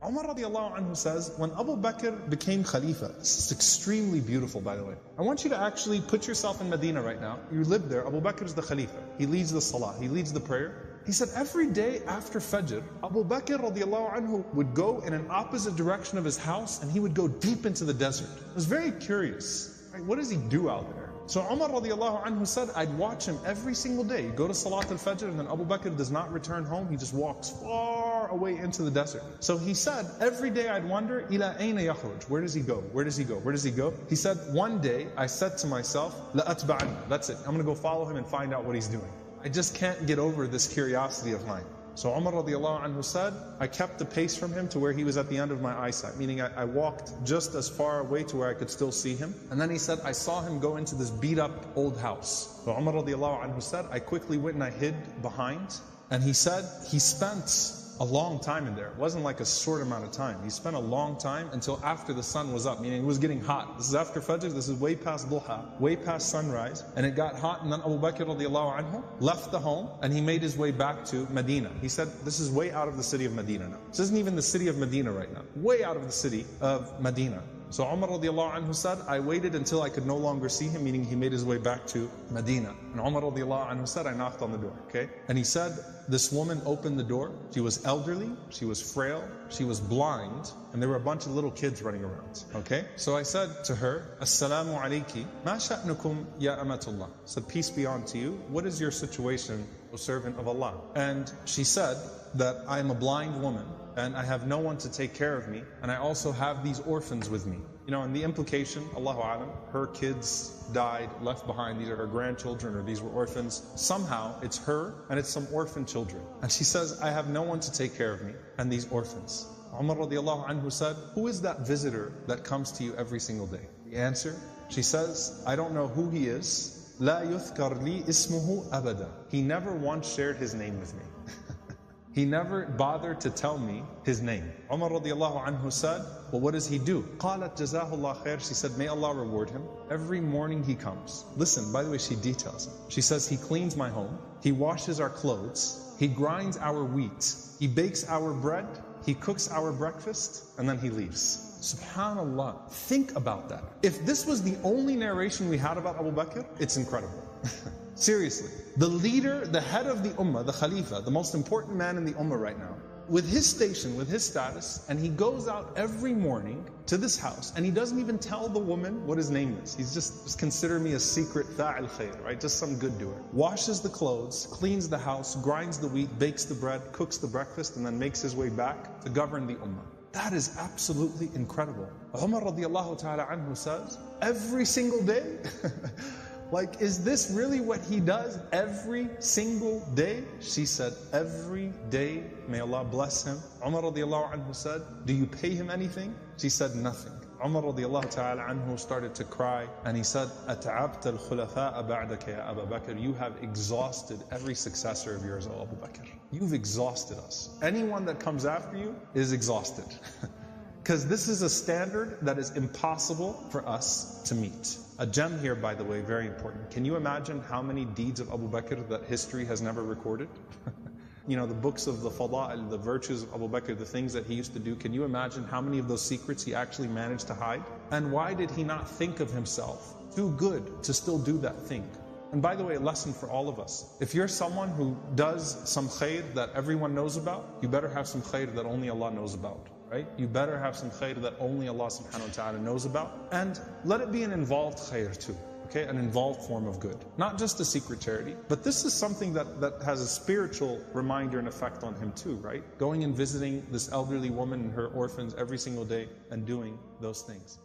Umar Radhiyallahu Anhu says, when Abu Bakr became Khalifa, this is extremely beautiful by the way. I want you to actually put yourself in Medina right now. You live there, Abu Bakr is the Khalifa. He leads the Salah, he leads the prayer. He said every day after Fajr, Abu Bakr Radhiyallahu Anhu would go in an opposite direction of his house and he would go deep into the desert. I was very curious, right? What does he do out there? So Umar Radhiyallahu Anhu said, I'd watch him every single day. He'd go to Salat al-Fajr and then Abu Bakr does not return home. He just walks far away into the desert. So he said, every day I'd wonder, ila ayna yakhruj? Where does he go? Where does he go? Where does he go? He said, one day I said to myself, la atba'ani. That's it. I'm going to go follow him and find out what he's doing. I just can't get over this curiosity of mine. So Umar Radhiyallahu Anhu said, I kept the pace from him to where he was at the end of my eyesight, meaning I walked just as far away to where I could still see him. And then he said, I saw him go into this beat up old house. So Umar Radhiyallahu Anhu said, I quickly went and I hid behind. And he said, he spent a long time in there. It wasn't like a short amount of time. He spent a long time until after the sun was up, meaning it was getting hot. This is after Fajr, this is way past Duha, way past sunrise. And it got hot, and then Abu Bakr Radhiyallahu Anhu left the home and he made his way back to Medina. He said, this is way out of the city of Medina now. This isn't even the city of Medina right now. Way out of the city of Medina. So Umar Radhiyallahu Anhu said, I waited until I could no longer see him, meaning he made his way back to Medina. And Umar Radhiyallahu Anhu said, I knocked on the door, okay? And he said, this woman opened the door. She was elderly, she was frail, she was blind, and there were a bunch of little kids running around, okay? So I said to her, Assalamu alayki, ma sha'nukum ya amatullah. I said, peace be unto you. What is your situation, O servant of Allah? And she said that I am a blind woman, and I have no one to take care of me, and I also have these orphans with me. You know, and the implication, Allahu Alam, her kids died, left behind, these are her grandchildren, or these were orphans. Somehow, it's her, and it's some orphan children. And she says, I have no one to take care of me, and these orphans. Umar Radhiyallahu Anhu said, who is that visitor that comes to you every single day? The answer, she says, I don't know who he is. La yuthkar li ismuhu abada. He never once shared his name with me. He never bothered to tell me his name. Umar Radhiyallahu Anhu said, well, what does he do? قالت جزاه الله خير. She said, may Allah reward him. Every morning he comes. Listen, by the way, she details it. She says, he cleans my home, he washes our clothes, he grinds our wheat, he bakes our bread, he cooks our breakfast, and then he leaves. Subhanallah, think about that. If this was the only narration we had about Abu Bakr, it's incredible. Seriously, the leader, the head of the ummah, the khalifa, the most important man in the ummah right now, with his station, with his status, and he goes out every morning to this house, and he doesn't even tell the woman what his name is. He's just consider me a secret fa'il khair, right? Just some good doer. Washes the clothes, cleans the house, grinds the wheat, bakes the bread, cooks the breakfast, and then makes his way back to govern the ummah. That is absolutely incredible. Umar Radhiyallahu Ta'ala Anhu says, every single day, like, is this really what he does every single day? She said, every day, may Allah bless him. Umar Radhiyallahu Anhu said, do you pay him anything? She said, nothing. Umar Radhiyallahu Ta'ala Anhu started to cry, and he said, أَتَعَبْتَ الْخُلَفَاءَ بَعْدَكَ يَا أَبَا بَكْرِ. You have exhausted every successor of yours, O Abu Bakr. You've exhausted us. Anyone that comes after you is exhausted. Because this is a standard that is impossible for us to meet. A gem here, by the way, very important. Can you imagine how many deeds of Abu Bakr that history has never recorded? You know, the books of the fada'il, the virtues of Abu Bakr, the things that he used to do. Can you imagine how many of those secrets he actually managed to hide? And why did he not think of himself too good to still do that thing? And by the way, a lesson for all of us. If you're someone who does some khair that everyone knows about, you better have some khair that only Allah knows about. Right? You better have some khair that only Allah subhanahu wa ta'ala knows about. And let it be an involved khair too. Okay? An involved form of good. Not just a secret charity. But this is something that has a spiritual reminder and effect on him too, right? Going and visiting this elderly woman and her orphans every single day and doing those things.